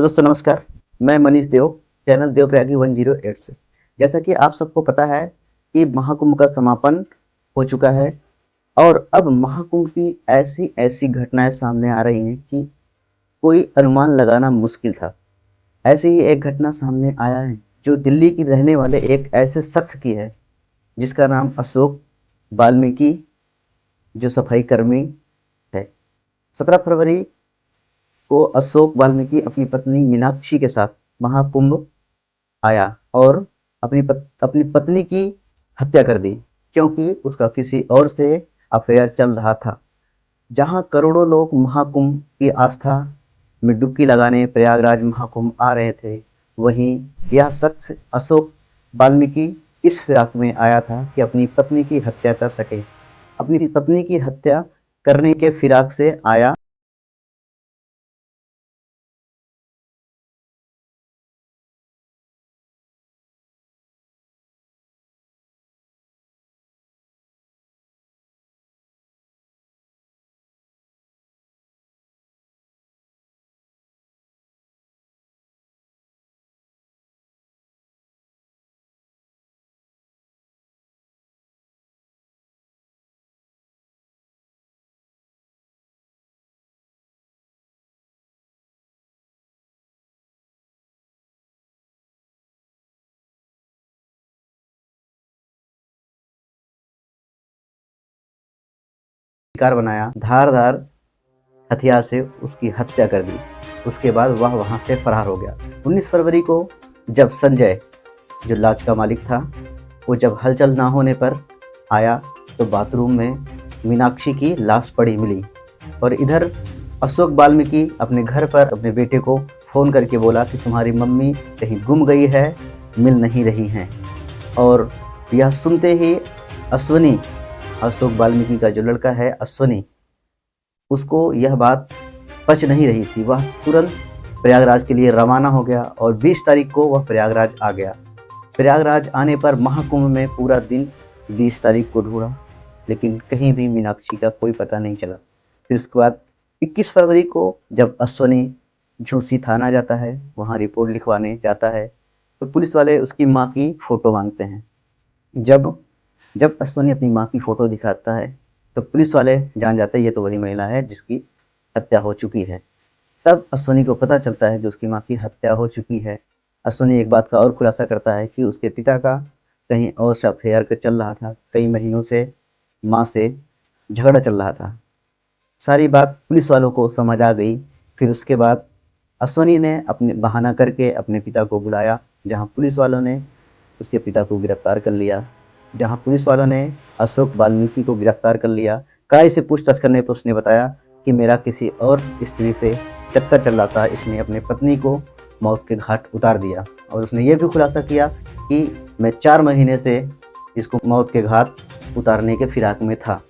दोस्तों नमस्कार। मैं मनीष देव, चैनल देवप्रयागी 108 से। जैसा कि आप सबको पता है कि महाकुंभ का समापन हो चुका है और अब महाकुंभ की ऐसी ऐसी घटनाएं सामने आ रही हैं कि कोई अनुमान लगाना मुश्किल था। ऐसे ही एक घटना सामने आया है जो दिल्ली की रहने वाले एक ऐसे शख्स की है जिसका नाम अशोक वाल्मीकि, जो सफाई कर्मी है। 17 फरवरी को अशोक वाल्मीकि अपनी पत्नी मीनाक्षी के साथ महाकुंभ आया और अपनी पत्नी की हत्या कर दी, क्योंकि उसका किसी और से अफेयर चल रहा था। जहां करोड़ों लोग महाकुंभ की आस्था में डुबकी लगाने प्रयागराज महाकुंभ आ रहे थे, वहीं यह शख्स अशोक वाल्मीकि इस फिराक में आया था कि अपनी पत्नी की हत्या कर सके। अपनी पत्नी की हत्या करने के फिराक से आया। शिकार बनाया, धारदार हथियार से उसकी हत्या कर दी। उसके बाद वह वहां से फरार हो गया। 19 फरवरी को जब संजय, जो लॉज का मालिक था, वो जब हलचल ना होने पर आया तो बाथरूम में मीनाक्षी की लाश पड़ी मिली। और इधर अशोक वाल्मीकि अपने घर पर अपने बेटे को फ़ोन करके बोला कि तुम्हारी मम्मी कहीं गुम गई है, मिल नहीं रही हैं। और यह सुनते ही अश्वनी, अशोक वाल्मीकि का जो लड़का है अश्वनी, उसको यह बात पच नहीं रही थी। वह तुरंत प्रयागराज के लिए रवाना हो गया और 20 तारीख को वह प्रयागराज आ गया। प्रयागराज आने पर महाकुंभ में पूरा दिन 20 तारीख को ढूंढा, लेकिन कहीं भी मीनाक्षी का कोई पता नहीं चला। फिर उसके बाद 21 फरवरी को जब अश्वनी झूसी थाना जाता है, वहाँ रिपोर्ट लिखवाने जाता है, तो पुलिस वाले उसकी माँ की फ़ोटो मांगते हैं। जब जब अश्वनी अपनी माँ की फ़ोटो दिखाता है तो पुलिस वाले जान जाते हैं ये तो वही महिला है जिसकी हत्या हो चुकी है। तब अश्वनी को पता चलता है कि उसकी माँ की हत्या हो चुकी है। अश्वनी एक बात का और खुलासा करता है कि उसके पिता का कहीं और से अफेयर चल रहा था, कई महीनों से माँ से झगड़ा चल रहा था। सारी बात पुलिस वालों को समझ आ गई। फिर उसके बाद अश्वनी ने अपने बहाना करके अपने पिता को बुलाया, जहाँ पुलिस वालों ने उसके पिता को गिरफ्तार कर लिया। जहाँ पुलिस वालों ने अशोक वाल्मीकि को गिरफ्तार कर लिया। कड़ाई से पूछताछ करने पर उसने बताया कि मेरा किसी और स्त्री से चक्कर चल रहा था, इसने अपनी पत्नी को मौत के घाट उतार दिया। और उसने ये भी खुलासा किया कि मैं 4 महीने से इसको मौत के घाट उतारने के फिराक में था।